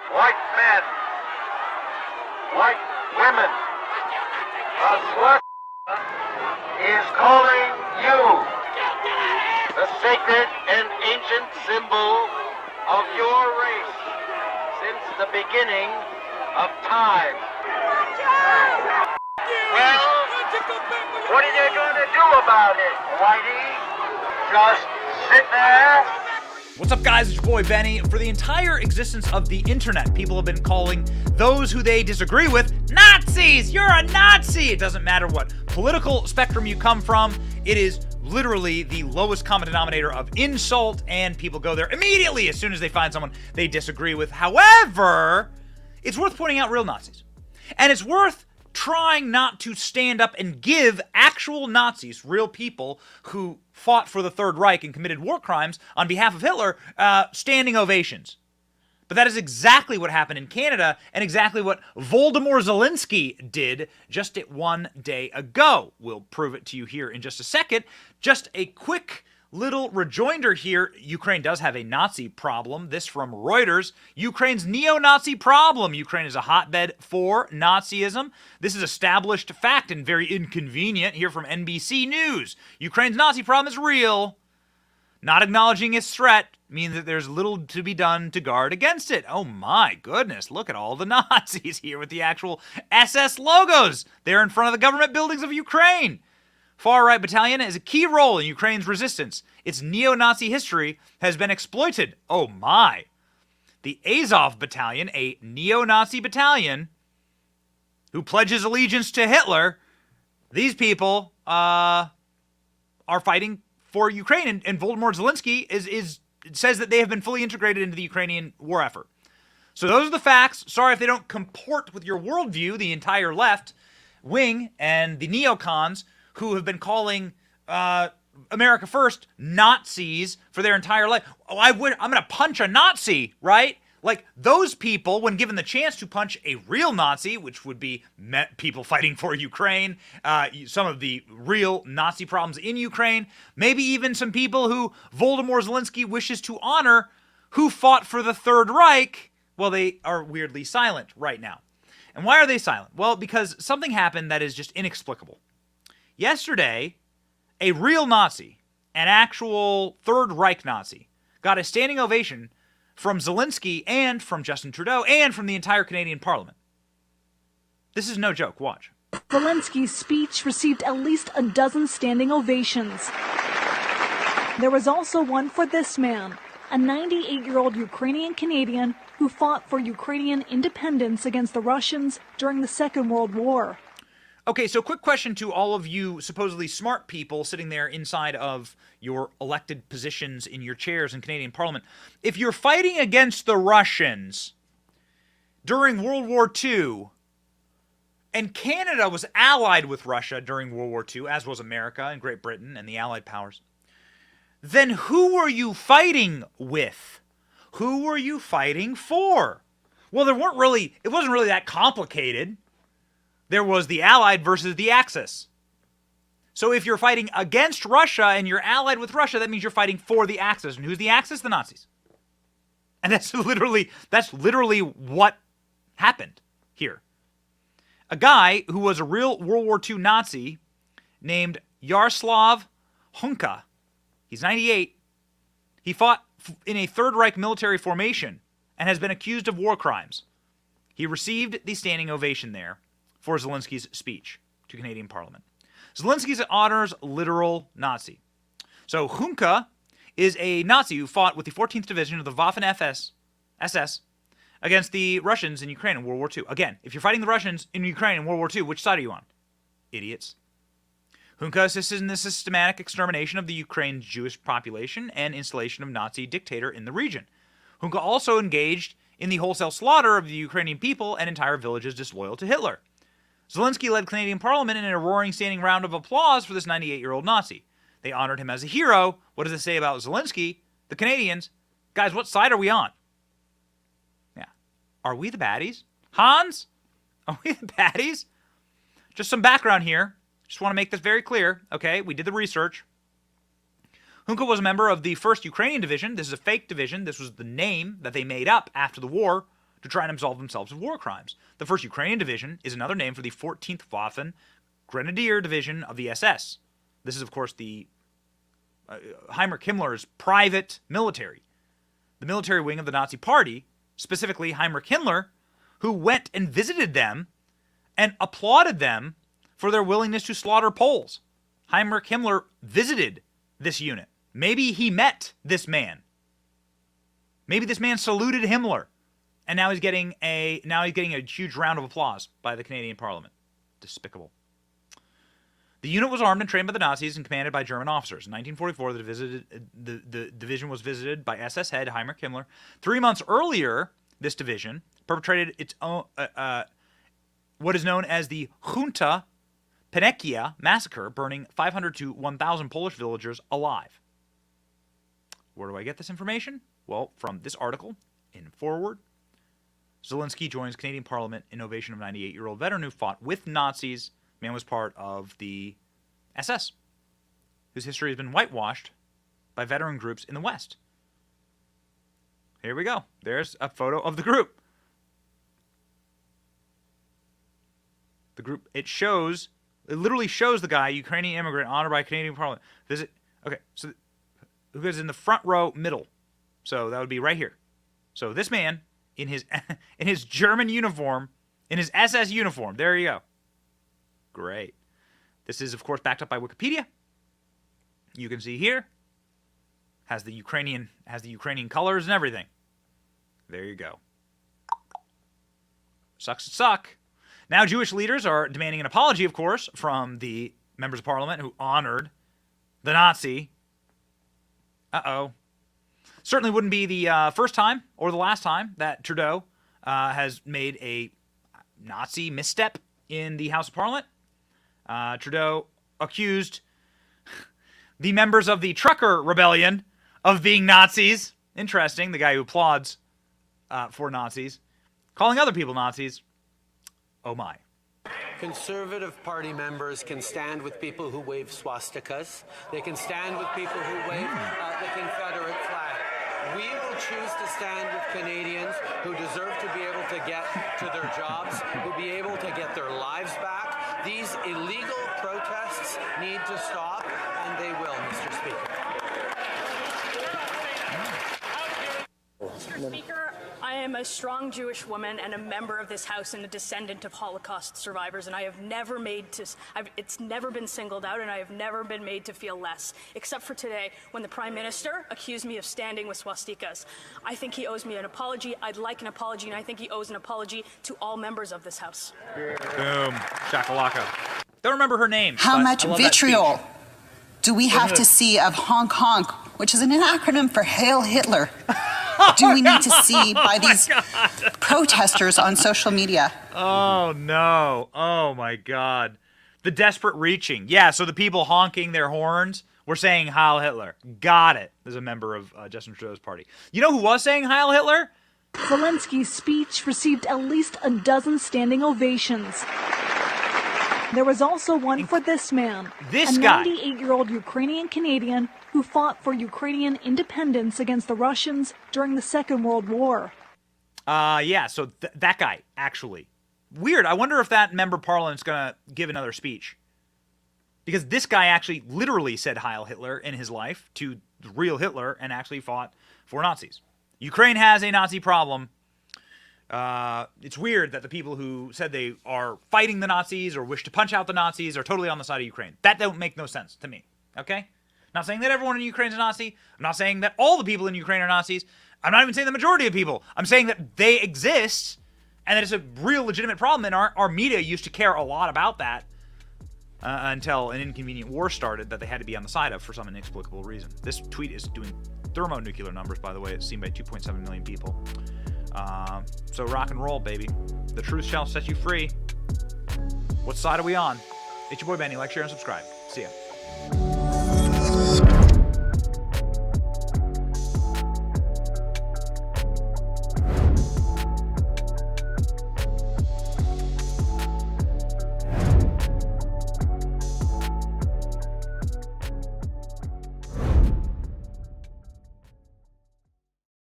white men, white women, the slut is calling you, the sacred and ancient symbol of your race since the beginning of time. Well, what are you going to do about it, Whitey? Just sit there? What's up, guys? It's your boy Benny. For the entire existence of the internet, people have been calling those who they disagree with Nazis! You're a Nazi! It doesn't matter what political spectrum you come from. It is literally the lowest common denominator of insult, and people go there immediately as soon as they find someone they disagree with. However, it's worth pointing out real Nazis. And it's worth trying not to stand up and give actual Nazis, real people who fought for the Third Reich and committed war crimes on behalf of Hitler, standing ovations. But that is exactly what happened in Canada and exactly what Voldemort Zelenskyy did just one day ago. We'll prove it to you here in just a second. Just a quick little rejoinder here. Ukraine does have a Nazi problem. This from Reuters. Ukraine's neo-Nazi problem. Ukraine is a hotbed for Nazism. This is established fact and very inconvenient here from NBC News. Ukraine's Nazi problem is real. Not acknowledging its threat means that there's little to be done to guard against it. Oh my goodness, look at all the Nazis here with the actual SS logos. They're in front of the government buildings of Ukraine. Far-right battalion has a key role in Ukraine's resistance. Its neo-Nazi history has been exploited. Oh my. The Azov battalion, a neo-Nazi battalion who pledges allegiance to Hitler, these people are fighting for Ukraine, and Voldemort Zelenskyy says that they have been fully integrated into the Ukrainian war effort. So those are the facts. Sorry if they don't comport with your worldview, the entire left wing and the neocons who have been calling America First Nazis for their entire life. Oh, I'm going to punch a Nazi, right? Like, those people, when given the chance to punch a real Nazi, which would be people fighting for Ukraine, some of the real Nazi problems in Ukraine, maybe even some people who Voldemort Zelenskyy wishes to honor who fought for the Third Reich, well, they are weirdly silent right now. And why are they silent? Well, because something happened that is just inexplicable. Yesterday, a real Nazi, an actual Third Reich Nazi, got a standing ovation from Zelenskyy and from Justin Trudeau and from the entire Canadian Parliament. This is no joke. Watch. Zelenskyy's speech received at least a dozen standing ovations. There was also one for this man, a 98-year-old Ukrainian Canadian who fought for Ukrainian independence against the Russians during the Second World War. Okay, so quick question to all of you supposedly smart people sitting there inside of your elected positions in your chairs in Canadian Parliament. If you're fighting against the Russians during World War II, and Canada was allied with Russia during World War II, as was America and Great Britain and the Allied powers, then who were you fighting with? Who were you fighting for? Well, it wasn't really that complicated. There was the Allied versus the Axis. So if you're fighting against Russia and you're allied with Russia, that means you're fighting for the Axis. And who's the Axis? The Nazis. And that's literally what happened here. A guy who was a real World War II Nazi named Yaroslav Hunka. He's 98. He fought in a Third Reich military formation and has been accused of war crimes. He received the standing ovation there for Zelenskyy's speech to Canadian Parliament. Zelenskyy's honors literal Nazi. So Hunka is a Nazi who fought with the 14th Division of the Waffen-SS against the Russians in Ukraine in World War II. Again, if you're fighting the Russians in Ukraine in World War II, which side are you on? Idiots. Hunka assisted in the systematic extermination of the Ukraine's Jewish population and installation of Nazi dictator in the region. Hunka also engaged in the wholesale slaughter of the Ukrainian people and entire villages disloyal to Hitler. Zelenskyy led Canadian Parliament in a roaring standing round of applause for this 98-year-old Nazi. They honored him as a hero. What does it say about Zelenskyy? The Canadians? Guys, what side are we on? Yeah. Are we the baddies? Hans? Are we the baddies? Just some background here. Just want to make this very clear. Okay, we did the research. Hunka was a member of the 1st Ukrainian Division. This is a fake division. This was the name that they made up after the war to try and absolve themselves of war crimes. The 1st Ukrainian Division is another name for the 14th Waffen Grenadier Division of the SS. This is, of course, the Heinrich Himmler's private military, the military wing of the Nazi Party, specifically Heinrich Himmler, who went and visited them and applauded them for their willingness to slaughter Poles. Heinrich Himmler visited this unit. Maybe he met this man. Maybe this man saluted Himmler, and now he's getting a huge round of applause by the Canadian Parliament. Despicable. The unit was armed and trained by the Nazis and commanded by German officers. In 1944, the division was visited by SS head Heinrich Himmler. 3 months earlier, this division perpetrated its own what is known as the Junta Penecchia massacre, burning 500 to 1,000 Polish villagers alive. Where do I get this information? Well, from this article in Forward. Zelenskyy joins Canadian Parliament in ovation of 98-year-old veteran who fought with Nazis. Man was part of the SS, whose history has been whitewashed by veteran groups in the West. Here we go. There's a photo of the group. The group, it literally shows the guy, Ukrainian immigrant, honored by Canadian Parliament. Okay, so who is in the front row middle? So that would be right here. So this man in his German uniform, in his SS uniform. There you go. Great. This is, of course, backed up by Wikipedia. You can see here. Has the Ukrainian colors and everything. There you go. Sucks to suck. Now Jewish leaders are demanding an apology, of course, from the members of parliament who honored the Nazi. Uh-oh. Certainly wouldn't be the first time or the last time that Trudeau has made a Nazi misstep in the House of Parliament. Trudeau accused the members of the Trucker Rebellion of being Nazis. Interesting, the guy who applauds for Nazis. Calling other people Nazis. Oh my. Conservative Party members can stand with people who wave swastikas. They can stand with people who wave the Confederate flag. We will choose to stand with Canadians who deserve to be able to get to their jobs, who be able to get their lives back. These illegal protests need to stop, and they will, Mr. Speaker. Mr. Speaker, I am a strong Jewish woman and a member of this House and a descendant of Holocaust survivors, and I have never it's never been singled out, and I have never been made to feel less, except for today when the Prime Minister accused me of standing with swastikas. I think he owes me an apology. I'd like an apology, and I think he owes an apology to all members of this House. Boom. Shakalaka. Don't remember her name. How much vitriol do we have to see of honk honk, which is an acronym for Hail Hitler? Do we need to see by these protesters on social media? Oh, no. Oh, my God. The desperate reaching. Yeah, so the people honking their horns were saying Heil Hitler. Got it. There's a member of Justin Trudeau's party. You know who was saying Heil Hitler? Zelensky's speech received at least a dozen standing ovations. There was also one for this man, this a guy. 98-year-old Ukrainian Canadian who fought for Ukrainian independence against the Russians during the Second World War. Yeah, so that guy, actually. Weird. I wonder if that member of parliament's going to give another speech. Because this guy actually literally said Heil Hitler in his life to the real Hitler and actually fought for Nazis. Ukraine has a Nazi problem. It's weird that the people who said they are fighting the Nazis or wish to punch out the Nazis are totally on the side of Ukraine. That don't make no sense to me, okay? Not saying that everyone in Ukraine is a Nazi. I'm not saying that all the people in Ukraine are Nazis. I'm not even saying the majority of people. I'm saying that they exist and that it's a real legitimate problem, and our media used to care a lot about that until an inconvenient war started that they had to be on the side of for some inexplicable reason. This tweet is doing thermonuclear numbers, by the way. It's seen by 2.7 million people. So rock and roll, baby. The truth shall set you free. What side are we on? It's your boy Benny. Like, share, and subscribe. See ya.